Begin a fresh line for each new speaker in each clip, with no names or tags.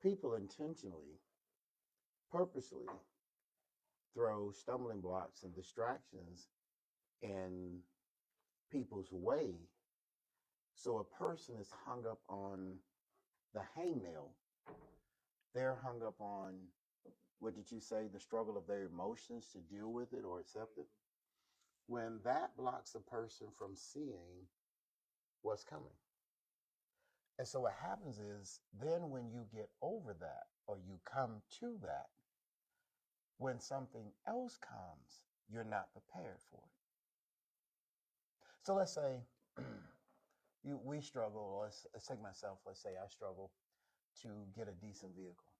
People intentionally, purposely throw stumbling blocks and distractions in people's way. So a person is hung up on the hangnail. They're hung up on, what did you say, the struggle of their emotions to deal with it or accept it. When that blocks a person from seeing what's coming. And so what happens is then when you get over that or you come to that, when something else comes, you're not prepared for it. So let's say we struggle. Let's take myself. Let's say I struggle to get a decent vehicle,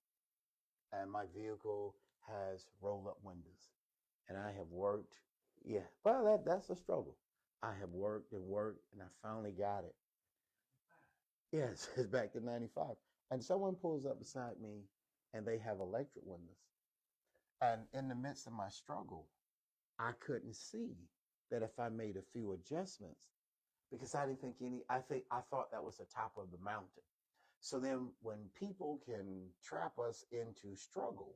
and my vehicle has roll up windows, and I have worked. Yeah, well, that's a struggle. I have worked and worked, and I finally got it. Yes, it's back to 95. And someone pulls up beside me, and they have electric windows. And in the midst of my struggle, I couldn't see that if I made a few adjustments, because I didn't think any, I thought that was the top of the mountain. So then when people can trap us into struggle,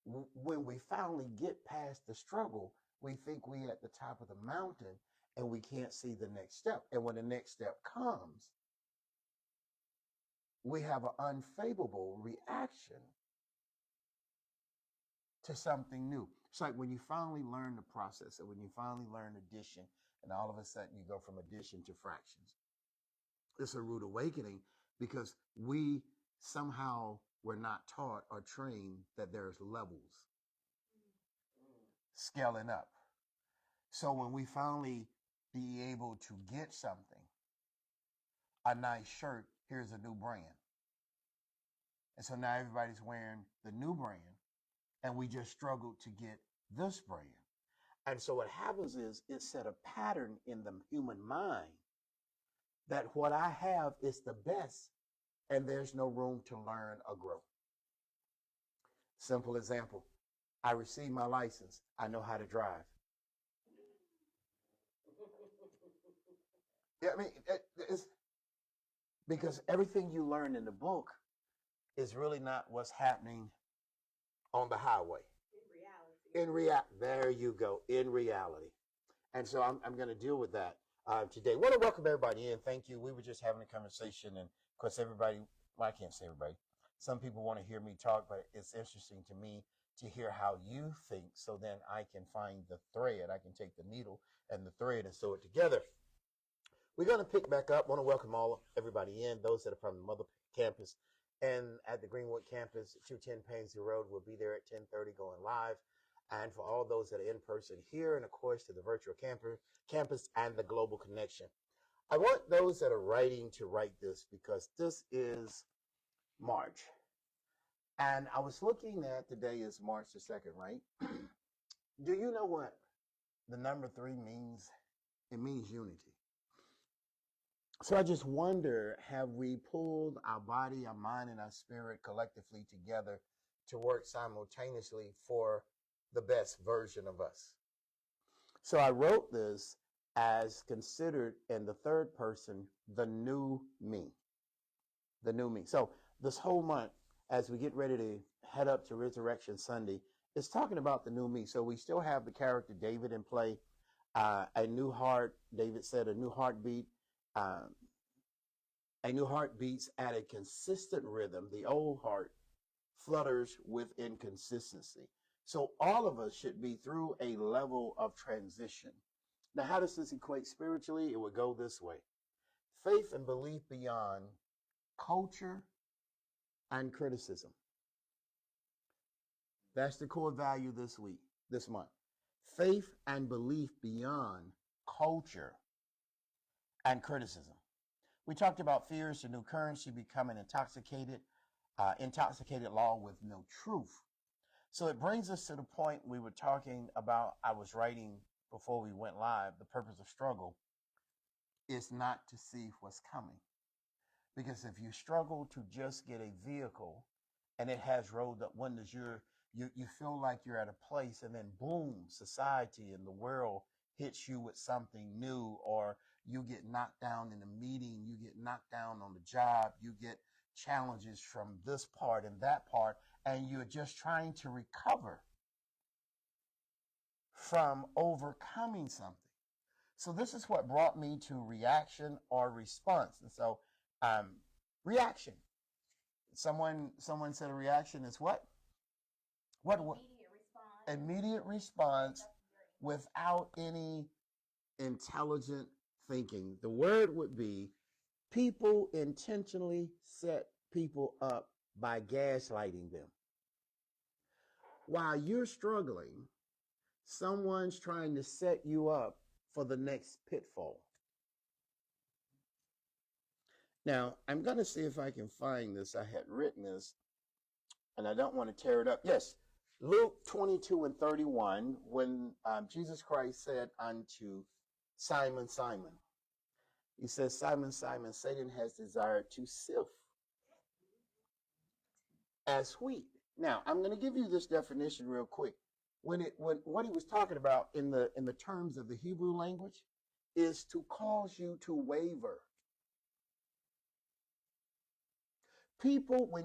when we finally get past the struggle, we think we at the top of the mountain and we can't see the next step. And when the next step comes, we have an unfavorable reaction to something new. It's like when you finally learn the process, and when you finally learn addition, and all of a sudden you go from addition to fractions. It's a rude awakening because we somehow were not taught or trained that there's levels scaling up. So when we finally be able to get something, a nice shirt, here's a new brand. And so now everybody's wearing the new brand, and we just struggled to get this brand. And so what happens is it set a pattern in the human mind that what I have is the best, and there's no room to learn or grow. Simple example. I received my license. I know how to drive. Yeah, I mean, it's because everything you learn in the book is really not what's happening on the highway. In reality. There you go. In reality. And so I'm going to deal with that today. I want to welcome everybody in. Thank you. We were just having a conversation, and of course, everybody, well, I can't say everybody. Some people want to hear me talk, but it's interesting to me to hear how you think, so then I can find the thread. I can take the needle and the thread and sew it together. We're going to pick back up. I want to welcome everybody in, those that are from the Mother Campus and at the Greenwood Campus, 210 Painsview Road. We'll be there at 10:30 going live. And for all those that are in person here, and of course to the virtual campus and the global connection. I want those that are writing to write this because this is March. And I was looking at today is March the 2nd, right? Do you know what the number 3 means? It means unity. So I just wonder, have we pulled our body, our mind, and our spirit collectively together to work simultaneously for the best version of us? So I wrote this as considered in the third person, the new me. The new me. So this whole month, as we get ready to head up to Resurrection Sunday, it's talking about the new me. So we still have the character David in play. A new heart, David said, a new heartbeat. Um, a new heart beats at a consistent rhythm. The old heart flutters with inconsistency. So all of us should be through a level of transition. Now, how does this equate spiritually? It would go this way. Faith and belief beyond culture and criticism. That's the core value this month. Faith and belief beyond culture and criticism. We talked about fear is the new currency, becoming intoxicated law with no truth. So it brings us to the point we were talking about. I was writing before we went live. The purpose of struggle is not to see what's coming. Because if you struggle to just get a vehicle and it has rolled up windows, you feel like you're at a place, and then boom, society and the world hits you with something new, or you get knocked down in a meeting, you get knocked down on the job, you get challenges from this part and that part, and you're just trying to recover from overcoming something. So this is what brought me to reaction or response. And so reaction. Someone said a reaction is what? What? Immediate response without any intelligent thinking. The word would be people intentionally set people up by gaslighting them. While you're struggling, someone's trying to set you up for the next pitfall. Now, I'm going to see if I can find this. I had written this, and I don't want to tear it up. Yes, Luke 22:31, when Jesus Christ said unto Simon, Simon, he says, Simon, Simon, Satan has desired to sift as wheat. Now, I'm going to give you this definition real quick. When what he was talking about in the terms of the Hebrew language is to cause you to waver. People, when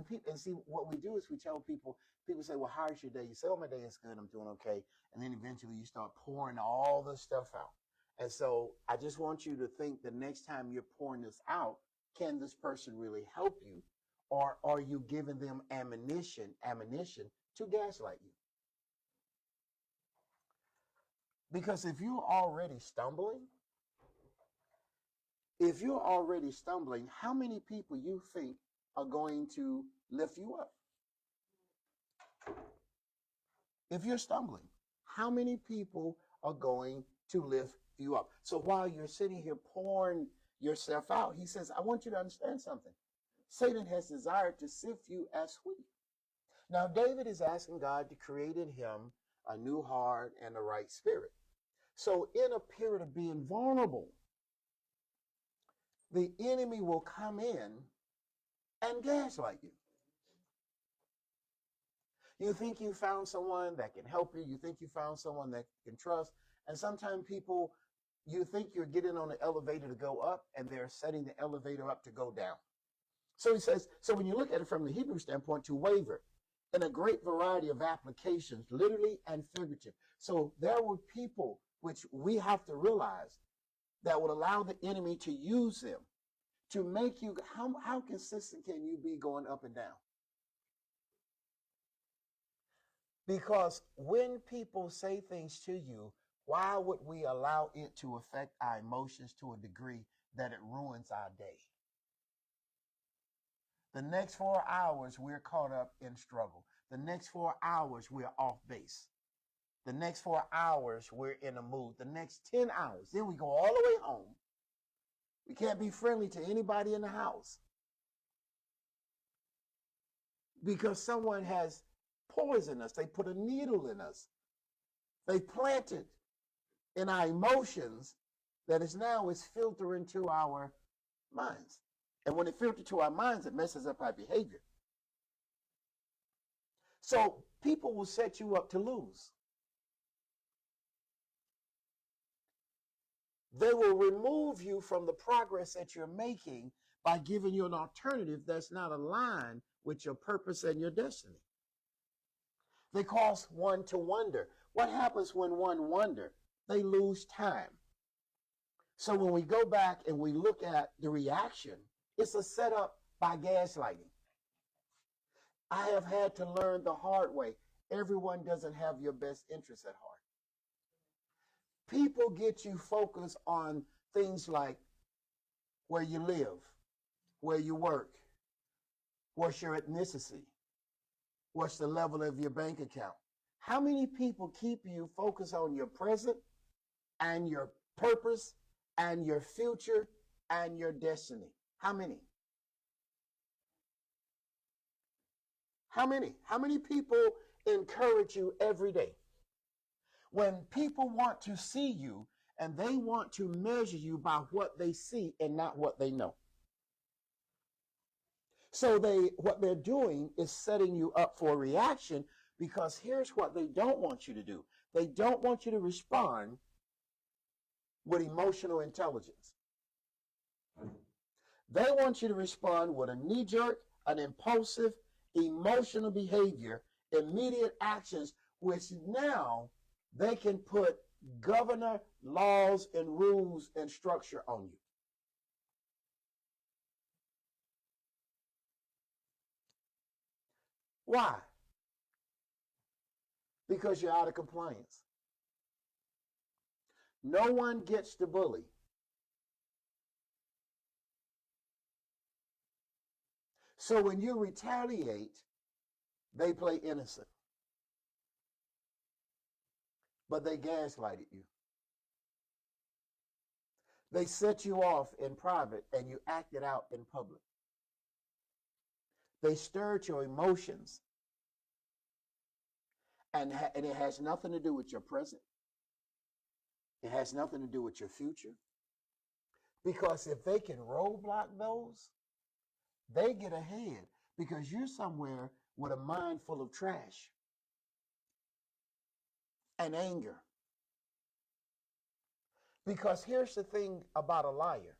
people, and see what we do is we tell people say, well, how's your day? You say, oh, my day is good, I'm doing okay. And then eventually you start pouring all this stuff out. And so I just want you to think the next time you're pouring this out, can this person really help you? Or are you giving them ammunition to gaslight you? Because if you're already stumbling, how many people you think are going to lift you up? If you're stumbling, how many people are going to lift you up? So while you're sitting here pouring yourself out, he says, I want you to understand something. Satan has desired to sift you as wheat. Now, David is asking God to create in him a new heart and a right spirit. So in a period of being vulnerable, the enemy will come in and gaslight you. You think you found someone that can help you. You think you found someone that you can trust. And sometimes people, you think you're getting on the elevator to go up, and they're setting the elevator up to go down. So he says, so when you look at it from the Hebrew standpoint, to waver in a great variety of applications, literally and figurative. So there were people, which we have to realize, that would allow the enemy to use them to make you, how consistent can you be going up and down? Because when people say things to you, why would we allow it to affect our emotions to a degree that it ruins our day? The next 4 hours, we're caught up in struggle. The next 4 hours, we're off base. The next 4 hours, we're in a mood. The next 10 hours, then we go all the way home. We can't be friendly to anybody in the house because someone has poisoned us. They put a needle in us. They planted in our emotions that is filtering to our minds. And when it filters to our minds, it messes up our behavior. So people will set you up to lose. They will remove you from the progress that you're making by giving you an alternative that's not aligned with your purpose and your destiny. They cause one to wonder. What happens when one wonders? They lose time. So when we go back and we look at the reaction, it's a setup by gaslighting. I have had to learn the hard way. Everyone doesn't have your best interests at heart. People get you focused on things like where you live, where you work, what's your ethnicity, what's the level of your bank account. How many people keep you focused on your present and your purpose and your future and your destiny? How many? How many? How many people encourage you every day? When people want to see you and they want to measure you by what they see and not what they know. So what they're doing is setting you up for a reaction, because here's what they don't want you to do. They don't want you to respond with emotional intelligence. They want you to respond with a knee-jerk, an impulsive, emotional behavior, immediate actions, which now they can put governor laws and rules and structure on you. Why? Because you're out of compliance. No one gets to bully. So when you retaliate, they play innocent. But they gaslighted you. They set you off in private and you acted out in public. They stirred your emotions. And it has nothing to do with your present. It has nothing to do with your future. Because if they can roadblock those, they get ahead because you're somewhere with a mind full of trash and anger. Because here's the thing about a liar.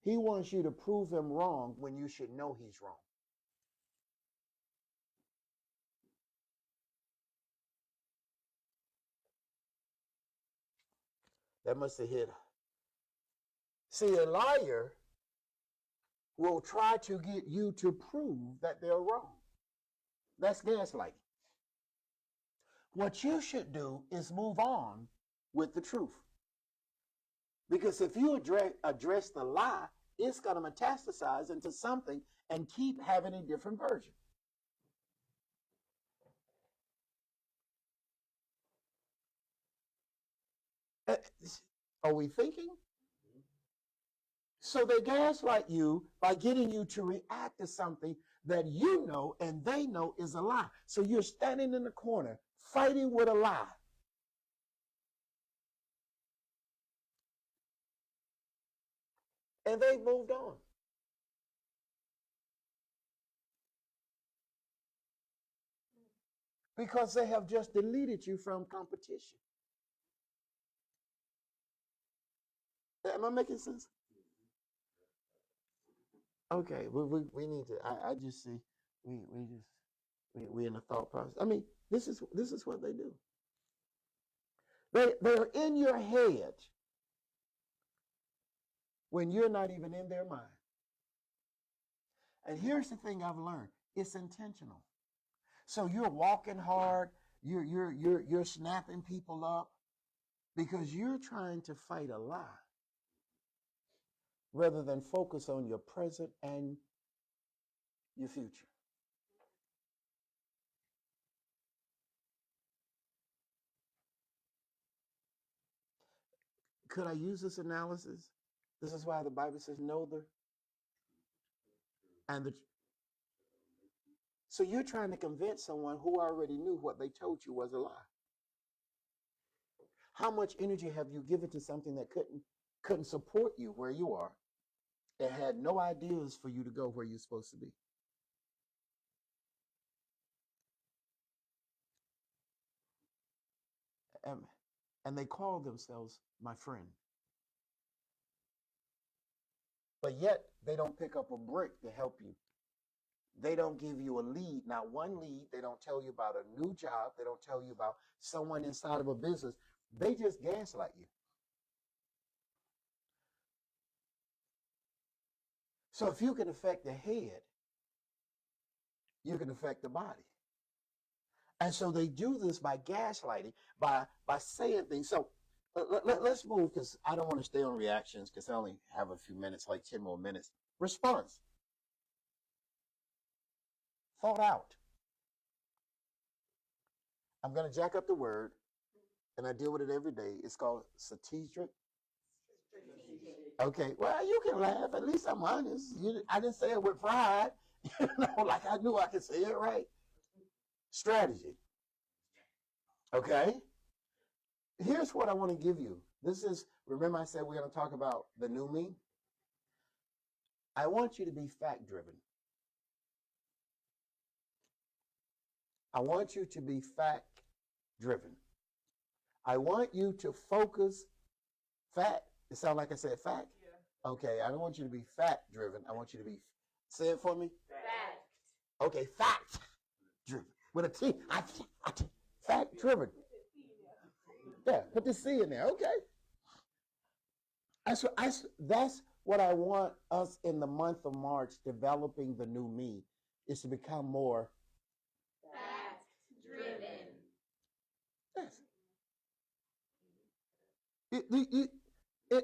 He wants you to prove him wrong when you should know he's wrong. That must have hit. See, a liar will try to get you to prove that they're wrong. That's gaslighting. What you should do is move on with the truth. Because if you address the lie, it's going to metastasize into something and keep having a different version. Are we thinking? So they gaslight you by getting you to react to something that you know and they know is a lie. So you're standing in the corner fighting with a lie. And they moved on. Because they have just deleted you from competition. Am I making sense? Okay, we need to. I just see we in the thought process. I mean, this is what they do. They're in your head when you're not even in their mind. And here's the thing I've learned: it's intentional. So you're walking hard, you're snapping people up because you're trying to fight a lie rather than focus on your present and your future. Could I use this analysis? This is why the Bible says know the and the. So you're trying to convince someone who already knew what they told you was a lie. How much energy have you given to something that couldn't support you where you are? It had no ideas for you to go where you're supposed to be. And, and they call themselves my friend. But yet they don't pick up a brick to help you. They don't give you a lead, not one lead. They don't tell you about a new job. They don't tell you about someone inside of a business. They just gaslight you. So if you can affect the head, you can affect the body. And so they do this by gaslighting, by saying things. So let's move because I don't want to stay on reactions because I only have a few minutes, like 10 more minutes. Response. Thought out. I'm going to jack up the word, and I deal with it every day. It's called strategic. Okay, well, you can laugh. At least I'm honest. I didn't say it with pride. Like I knew I could say it right. Strategy. Okay? Here's what I want to give you. This is, remember I said we're going to talk about the new me? I want you to be fact driven. I want you to be fact driven. I want you to focus fact. It sounds like I said fact. Okay, I don't want you to be fat driven. I want you to be, say it for me.
Fact.
Okay, fact driven. With a T. Fact driven. Yeah, put the C in there. Okay. That's what I want us in the month of March, developing the new me, is to become more
Fact driven.
Yes.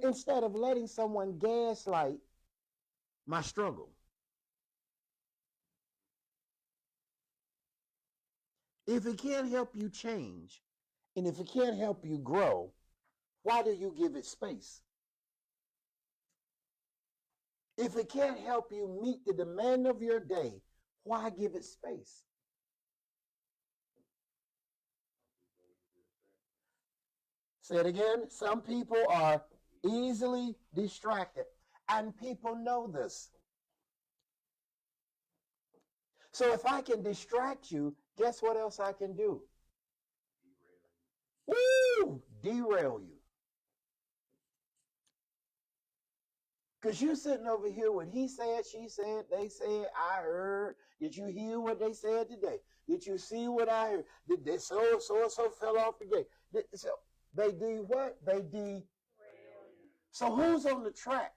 Instead of letting someone gaslight my struggle. If it can't help you change, and if it can't help you grow, why do you give it space? If it can't help you meet the demand of your day, why give it space? Say it again. Some people are easily distracted, and people know this. So if I can distract you, guess what else I can do? Woo! Derail you. Because you're sitting over here with he said, she said, they said, I heard. Did you hear what they said today? Did you see what I heard? Did they so and so fell off the gate? So they do what? They de. So who's on the track?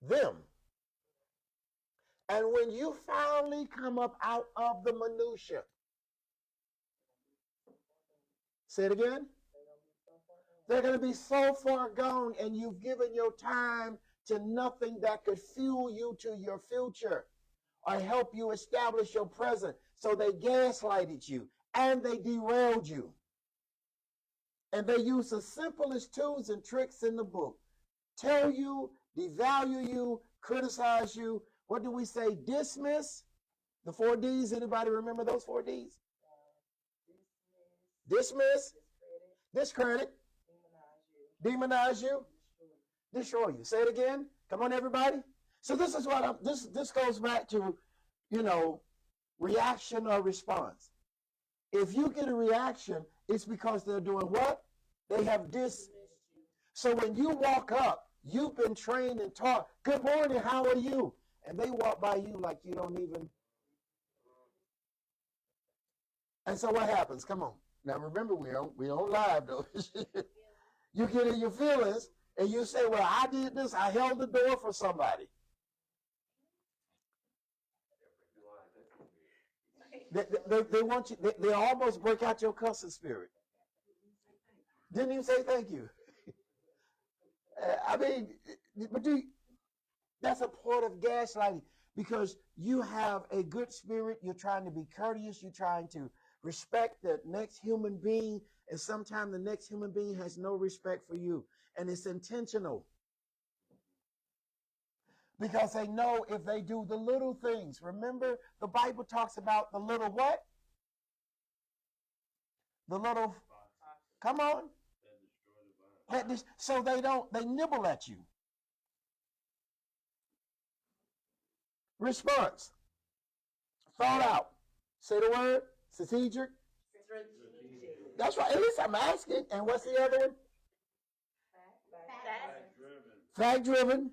Them. And when you finally come up out of the minutia, say it again. They're going to be so far gone, and you've given your time to nothing that could fuel you to your future or help you establish your present. So they gaslighted you and they derailed you. And they use the simplest tools and tricks in the book. Tell you, devalue you, criticize you. What do we say? Dismiss. The 4 Ds. Anybody remember those 4 Ds? Dismiss. Discredit. Demonize you. Destroy you. Say it again. Come on, everybody. So this is what this goes back to, reaction or response. If you get a reaction, it's because they're doing what? They have So when you walk up, you've been trained and taught, good morning, how are you? And they walk by you like you don't even. And so what happens? Come on. Now remember, we don't live though. You get in your feelings and you say, well, I did this. I held the door for somebody. They want you, they almost break out your cussing spirit. Didn't even say thank you. I mean, but that's a part of gaslighting because you have a good spirit. You're trying to be courteous. You're trying to respect the next human being. And sometimes the next human being has no respect for you. And it's intentional. Because they know if they do the little things. Remember, the Bible talks about the little what? The little, come on. So they nibble at you. Response. Thought out. Say the word. Strategic. That's right. At least I'm asking. And what's the other one? Fact driven.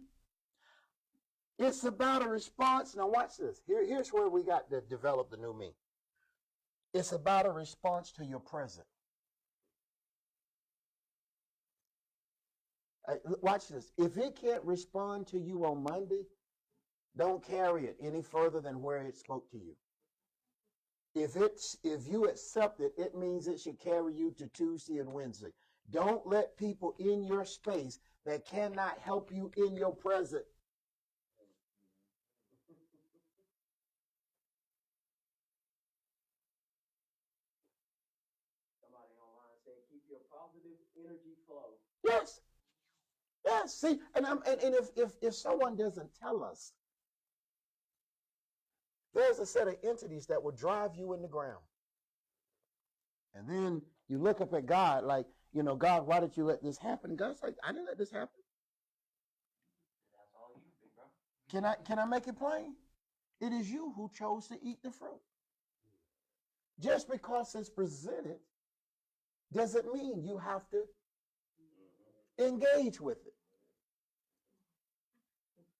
It's about a response. Now watch this. Here's where we got to develop the new me. It's about a response to your present. Watch this. If it can't respond to you on Monday, don't carry it any further than where it spoke to you. If you accept it, it means it should carry you to Tuesday and Wednesday. Don't let people in your space that cannot help you in your present. Somebody online said, keep your positive energy flow. Yes. Yes. See, and if someone doesn't tell us, there's a set of entities that will drive you in the ground. And then you look up at God like, God, why did you let this happen? God's like, I didn't let this happen. That's all you, big bro. Can I make it plain? It is you who chose to eat the fruit. Just because it's presented doesn't mean you have to Engage with it.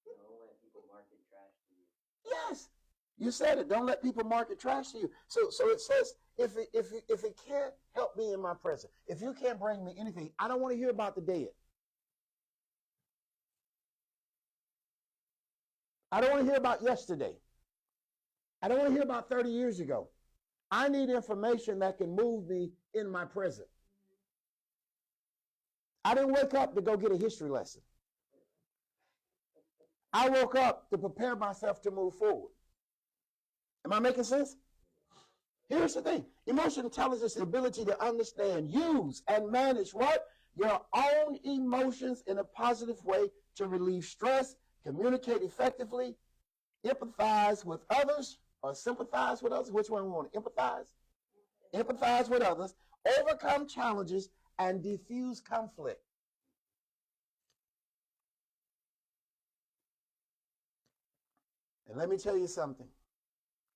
Don't let people market trash to you.
Yes, you said it. Don't let people market trash to you. So it says, if it can't help me in my present, if you can't bring me anything, I don't want to hear about the dead. I don't want to hear about yesterday. I don't want to hear about 30 years ago. I need information that can move me in my present. I didn't wake up to go get a history lesson. I woke up to prepare myself to move forward. Am I making sense? Here's the thing. Emotional intelligence is the ability to understand, use, and manage what? Your own emotions in a positive way to relieve stress, communicate effectively, empathize with others, or sympathize with others. Which one we want to empathize? Empathize with others, overcome challenges, and diffuse conflict. And let me tell you something.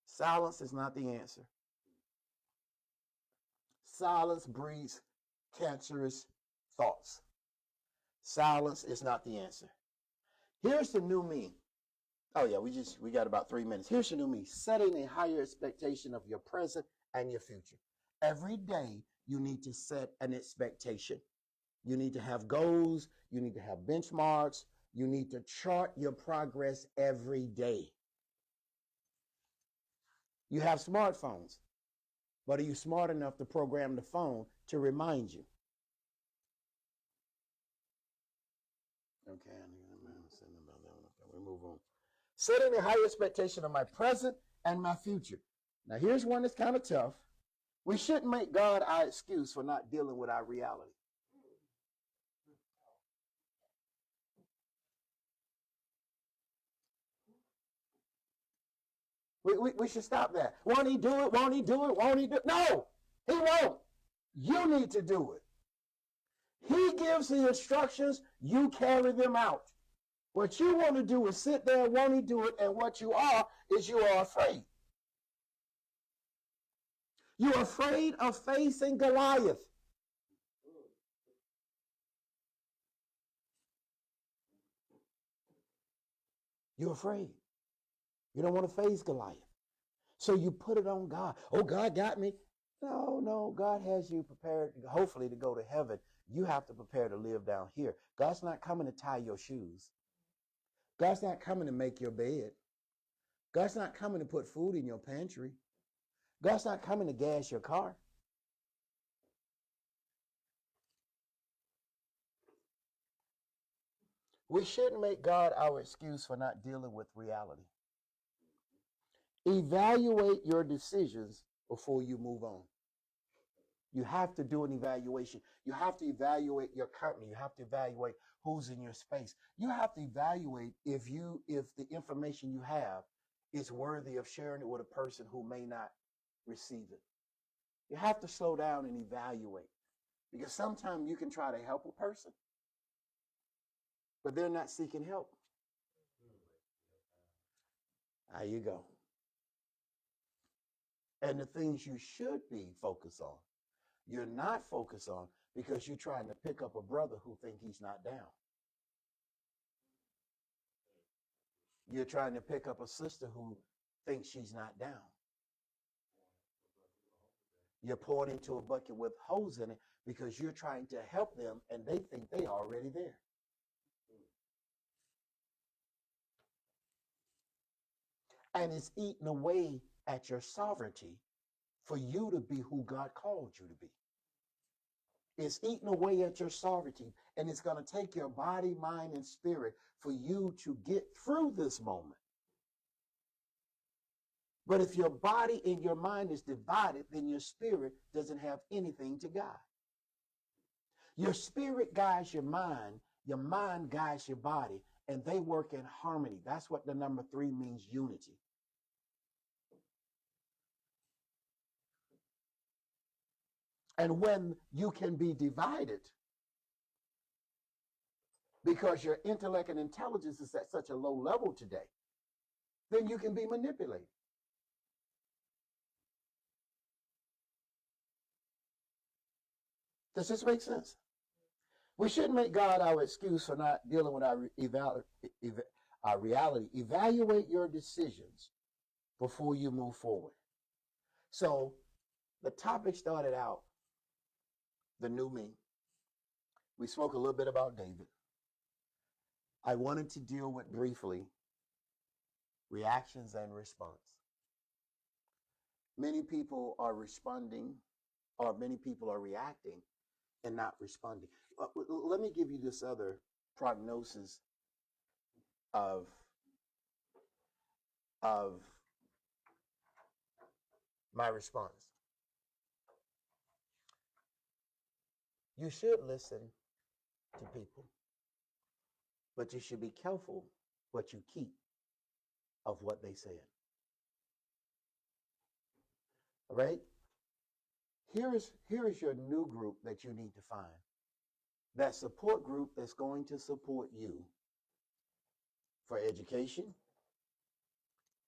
Silence is not the answer. Silence breeds cancerous thoughts. Silence is not the answer. Here's the new me. Oh yeah, we got about 3 minutes. Here's the new me. Setting a higher expectation of your present and your future. Every day you need to set an expectation. You need to have goals. You need to have benchmarks. You need to chart your progress every day. You have smartphones, but are you smart enough to program the phone to remind you? Okay, we move on. Setting a higher expectation of my present and my future. Now, here's one that's kind of tough. We shouldn't make God our excuse for not dealing with our reality. We should stop that. Won't he do it? Won't he do it? Won't he do it? No, he won't. You need to do it. He gives the instructions, you carry them out. What you want to do is sit there, won't he do it? And what you are is you are afraid. You're afraid of facing Goliath. You're afraid. You don't want to face Goliath. So you put it on God. Oh, God got me. No, God has you prepared, hopefully, to go to heaven. You have to prepare to live down here. God's not coming to tie your shoes. God's not coming to make your bed. God's not coming to put food in your pantry. God's not coming to gas your car. We shouldn't make God our excuse for not dealing with reality. Evaluate your decisions before you move on. You have to do an evaluation. You have to evaluate your company. You have to evaluate who's in your space. You have to evaluate if the information you have is worthy of sharing it with a person who may not receive it. You have to slow down and evaluate, because sometimes you can try to help a person, but they're not seeking help. There you go. And the things you should be focused on, you're not focused on because you're trying to pick up a brother who thinks he's not down. You're trying to pick up a sister who thinks she's not down. You're pouring into a bucket with holes in it because you're trying to help them and they think they're already there. And it's eating away at your sovereignty for you to be who God called you to be. It's eating away at your sovereignty, and it's going to take your body, mind, and spirit for you to get through this moment. But if your body and your mind is divided, then your spirit doesn't have anything to guide. Your spirit guides your mind guides your body, and they work in harmony. That's what the number 3 means, unity. And when you can be divided because your intellect and intelligence is at such a low level today, then you can be manipulated. Does this make sense? We shouldn't make God our excuse for not dealing with our reality. Evaluate your decisions before you move forward. So the topic started out the new me. We spoke a little bit about David. I wanted to deal with briefly reactions and response. Many people are responding, or many people are reacting and not responding. Let me give you this other prognosis of my response. You should listen to people, but you should be careful what you keep of what they said. All right? Here is your new group that you need to find. That support group that's going to support you for education,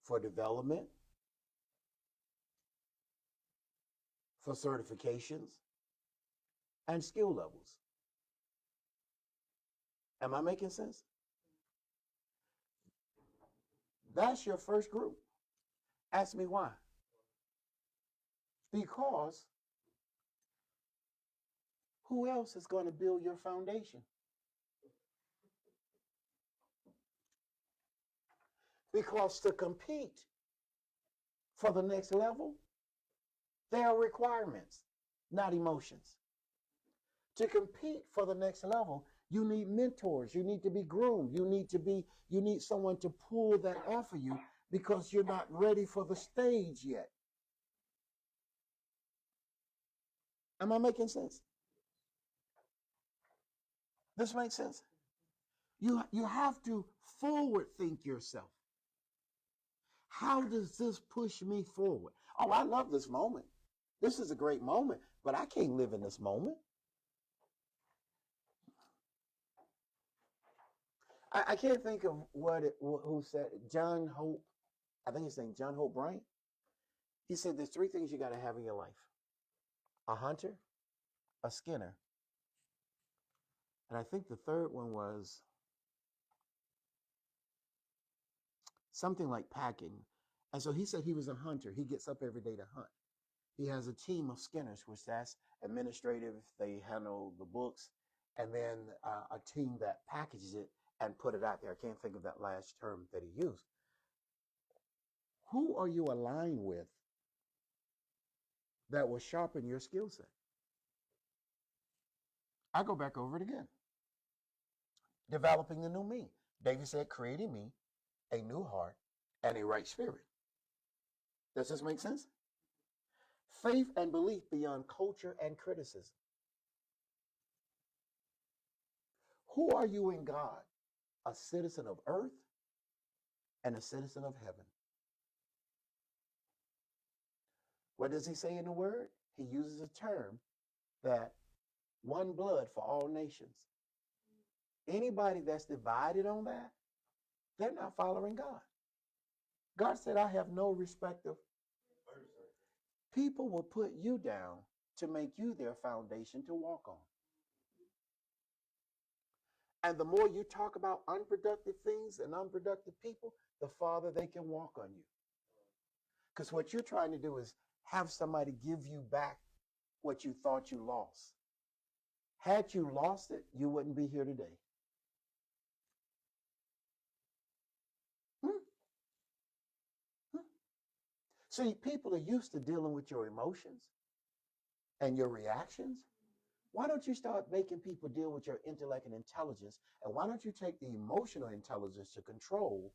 for development, for certifications, and skill levels. Am I making sense? That's your first group. Ask me why. Because who else is going to build your foundation? Because to compete for the next level, there are requirements, not emotions. To compete for the next level, you need mentors. You need to be groomed. You need someone to pull that off of you because you're not ready for the stage yet. Am I making sense? This makes sense? You have to forward think yourself. How does this push me forward? Oh, I love this moment. This is a great moment, but I can't live in this moment. I can't think of who said it. John Hope, I think his name John Hope Bryant. He said there's three things you got to have in your life: a hunter, a skinner, and I think the third one was something like packing. And so he said he was a hunter. He gets up every day to hunt. He has a team of skinners, which that's administrative. They handle the books, and then a team that packages it and put it out there. I can't think of that last term that he used. Who are you aligned with that will sharpen your skill set? I go back over it again. Developing the new me. David said, creating me a new heart and a right spirit. Does this make sense? Faith and belief beyond culture and criticism. Who are you in God? A citizen of earth and a citizen of heaven. What does he say in the word? He uses a term that one blood for all nations. Anybody that's divided on that, they're not following God. God said, I have no respect of people will put you down to make you their foundation to walk on. And the more you talk about unproductive things and unproductive people, the farther they can walk on you. Because what you're trying to do is have somebody give you back what you thought you lost. Had you lost it, you wouldn't be here today. See, people are used to dealing with your emotions and your reactions. Why don't you start making people deal with your intellect and intelligence? And why don't you take the emotional intelligence to control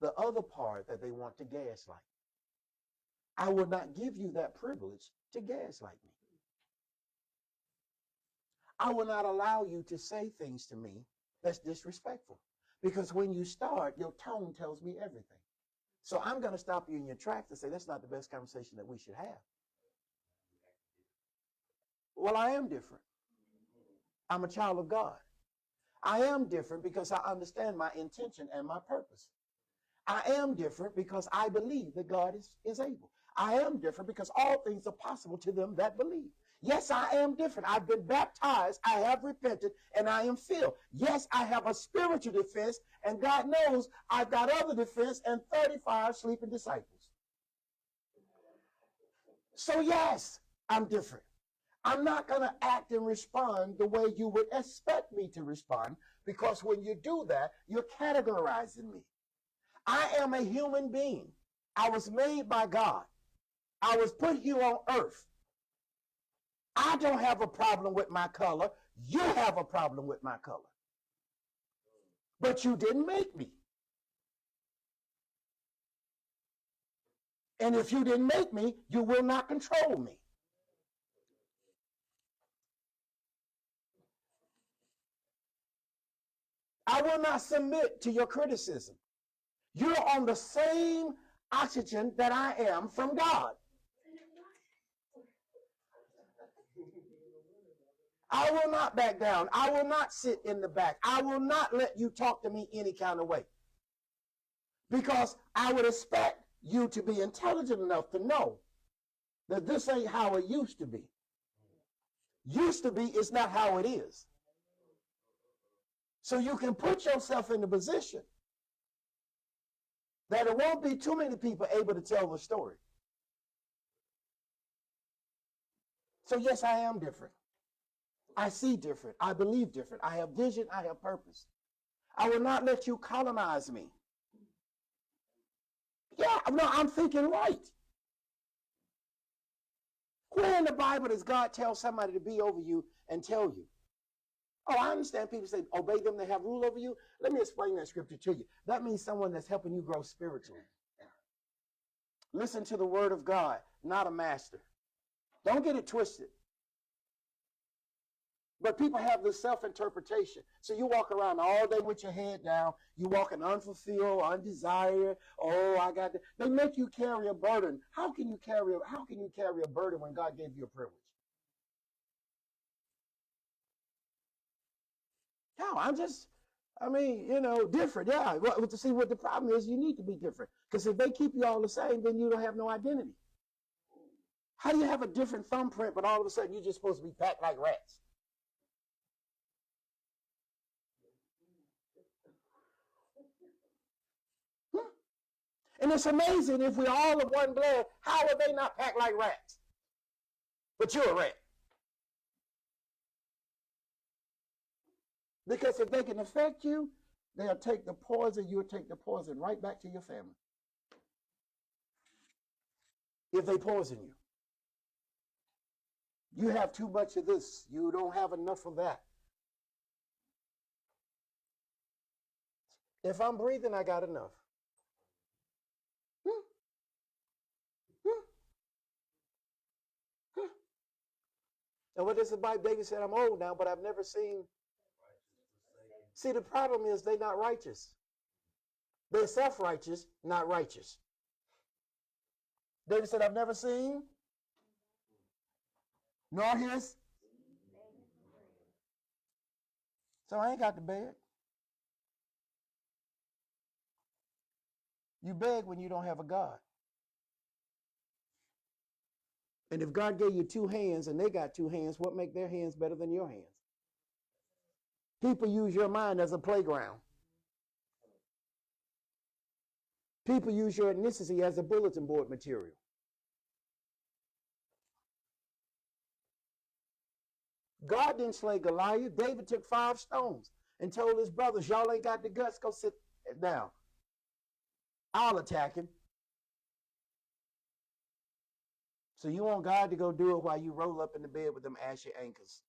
the other part that they want to gaslight? I will not give you that privilege to gaslight me. I will not allow you to say things to me that's disrespectful. Because when you start, your tone tells me everything. So I'm going to stop you in your tracks and say, that's not the best conversation that we should have. Well, I am different. I'm a child of God. I am different because I understand my intention and my purpose. I am different because I believe that God is able. I am different because all things are possible to them that believe. Yes, I am different. I've been baptized, I have repented, and I am filled. Yes, I have a spiritual defense, and God knows I've got other defense and 35 sleeping disciples. So yes, I'm different. I'm not going to act and respond the way you would expect me to respond, because when you do that, you're categorizing me. I am a human being. I was made by God. I was put here on earth. I don't have a problem with my color. You have a problem with my color. But you didn't make me. And if you didn't make me, you will not control me. I will not submit to your criticism. You're on the same oxygen that I am from God. I will not back down. I will not sit in the back. I will not let you talk to me any kind of way. Because I would expect you to be intelligent enough to know that this ain't how it used to be. Used to be is not how it is. So you can put yourself in the position that it won't be too many people able to tell the story. So yes, I am different. I see different. I believe different. I have vision. I have purpose. I will not let you colonize me. Yeah, no, I'm thinking right. Where in the Bible does God tell somebody to be over you and tell you? Oh, I understand people say, obey them that have rule over you. Let me explain that scripture to you. That means someone that's helping you grow spiritually. Listen to the word of God, not a master. Don't get it twisted. But people have this self-interpretation. So you walk around all day with your head down. You walking unfulfilled, undesired. Oh, I got that. They make you carry a burden. How can you carry a burden when God gave you a privilege? No, different. Yeah. Well, to see what the problem is, you need to be different. Because if they keep you all the same, then you don't have no identity. How do you have a different thumbprint, but all of a sudden you're just supposed to be packed like rats? And it's amazing if we're all of one blood, how are they not packed like rats? But you're a rat. Because if they can affect you, they'll take the poison, you'll take the poison right back to your family. If they poison you. You have too much of this. You don't have enough of that. If I'm breathing, I got enough. And what does the Bible? David said, I'm old now, but I've never seen. See, the problem is they're not righteous. They're self-righteous, not righteous. David said, I've never seen, nor his. So I ain't got to beg. You beg when you don't have a God. And if God gave you two hands and they got two hands, what make their hands better than your hands? People use your mind as a playground. People use your ethnicity as a bulletin board material. God didn't slay Goliath. David took 5 stones and told his brothers, y'all ain't got the guts, go sit down. I'll attack him. So you want God to go do it while you roll up in the bed with them ashy anchors.